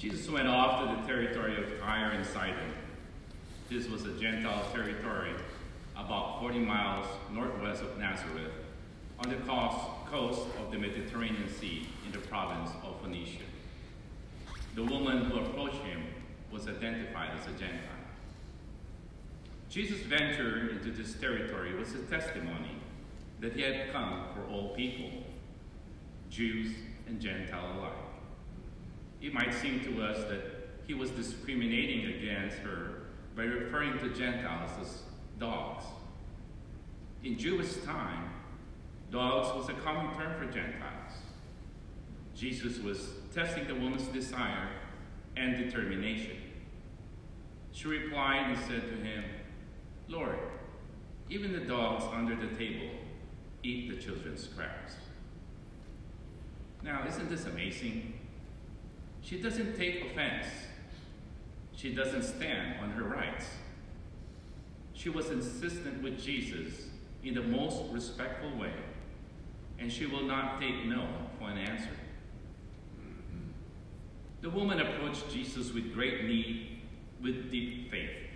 Jesus went off to the territory of Tyre and Sidon. This was a Gentile territory about 40 miles northwest of Nazareth, on the coast of the Mediterranean Sea in the province of Phoenicia. The woman who approached him was identified as a Gentile. Jesus' venture into this territory was a testimony that he had come for all people, Jews and Gentile alike. It might seem to us that he was discriminating against her by referring to Gentiles as dogs. In Jewish time, dogs was a common term for Gentiles. Jesus was testing the woman's desire and determination. She replied and said to him, "Lord, even the dogs under the table eat the children's scraps." Now, isn't this amazing? She doesn't take offense. She doesn't stand on her rights. She was insistent with Jesus in the most respectful way, and she will not take no for an answer. The woman approached Jesus with great need, with deep faith.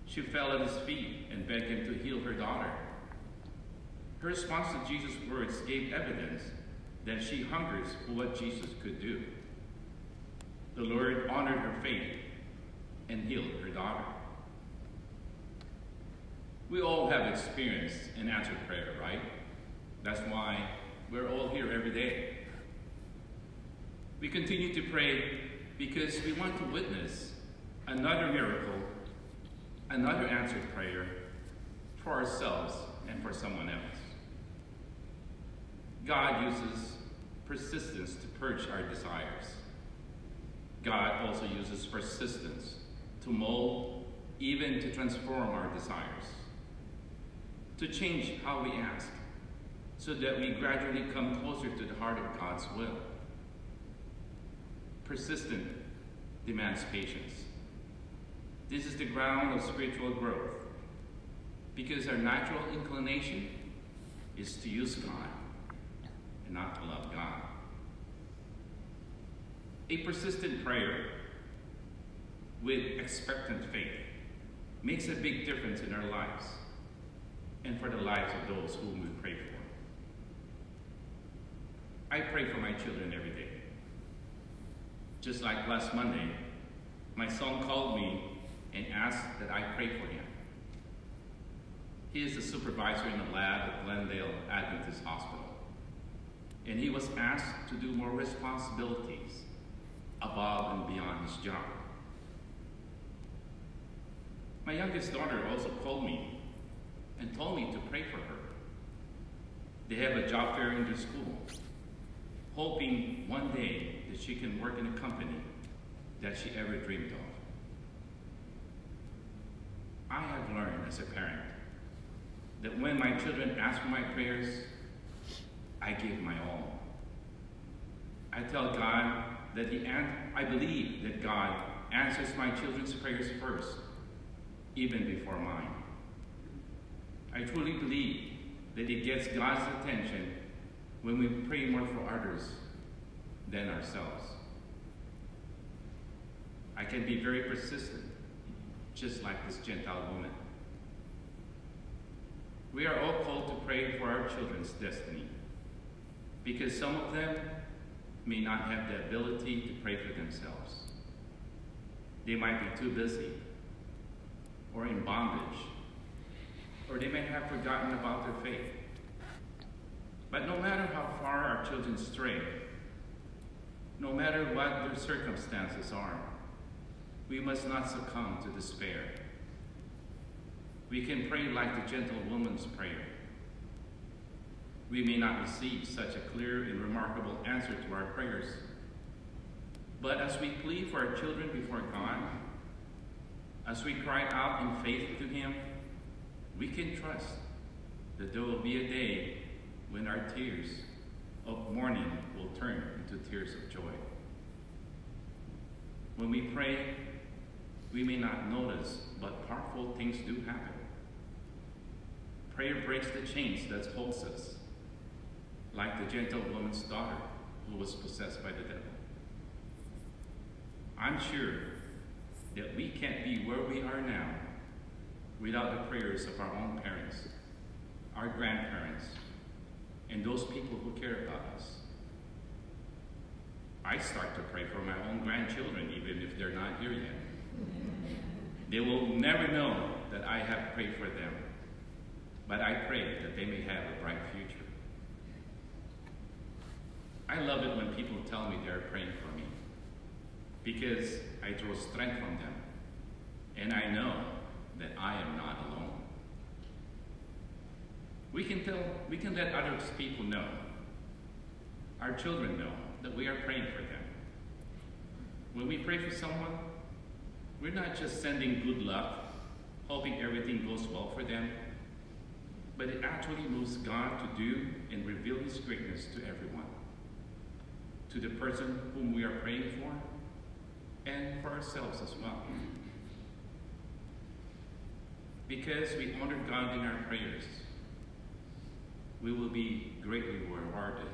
She fell at his feet and begged him to heal her daughter. Her response to Jesus' words gave evidence that she hungers for what Jesus could do. The Lord honored her faith and healed her daughter. We all have experienced an answered prayer, right? That's why we're all here every day. We continue to pray because we want to witness another miracle, another answered prayer for ourselves and for someone else. God uses persistence to purge our desires. God also uses persistence to mold, even to transform our desires, to change how we ask, so that we gradually come closer to the heart of God's will. Persistence demands patience. This is the ground of spiritual growth, because our natural inclination is to use God and not to love God. A persistent prayer with expectant faith makes a big difference in our lives and for the lives of those whom we pray for. I pray for my children every day. Just like last Monday, my son called me and asked that I pray for him. He is the supervisor in the lab at Glendale Adventist Hospital, and he was asked to do more responsibilities above and beyond his job. My youngest daughter also called me and told me to pray for her. They have a job fair in their school, hoping one day that she can work in a company that she ever dreamed of. I have learned as a parent that when my children ask for my prayers, I give my all. I tell God that I believe that God answers my children's prayers first, even before mine. I truly believe that it gets God's attention when we pray more for others than ourselves. I can be very persistent, just like this Gentile woman. We are all called to pray for our children's destiny, because some of them may not have the ability to pray for themselves. They might be too busy, or in bondage, or they may have forgotten about their faith. But no matter how far our children stray, no matter what their circumstances are, we must not succumb to despair. We can pray like the gentle woman's prayer. We may not receive such a clear and remarkable answer to our prayers, but as we plead for our children before God, as we cry out in faith to Him, we can trust that there will be a day when our tears of mourning will turn into tears of joy. When we pray, we may not notice, but powerful things do happen. Prayer breaks the chains that holds us, like the gentle woman's daughter who was possessed by the devil. I'm sure that we can't be where we are now without the prayers of our own parents, our grandparents, and those people who care about us. I start to pray for my own grandchildren, even if they're not here yet. They will never know that I have prayed for them, but I pray that they may have a bright future. I love it when people tell me they're praying for me, because I draw strength from them, and I know that I am not alone. We can let other people know, our children know, that we are praying for them. When we pray for someone, we're not just sending good luck, hoping everything goes well for them, but it actually moves God to do and reveal His greatness to everyone, to the person whom we are praying for, and for ourselves as well. Because we honor God in our prayers, we will be greatly rewarded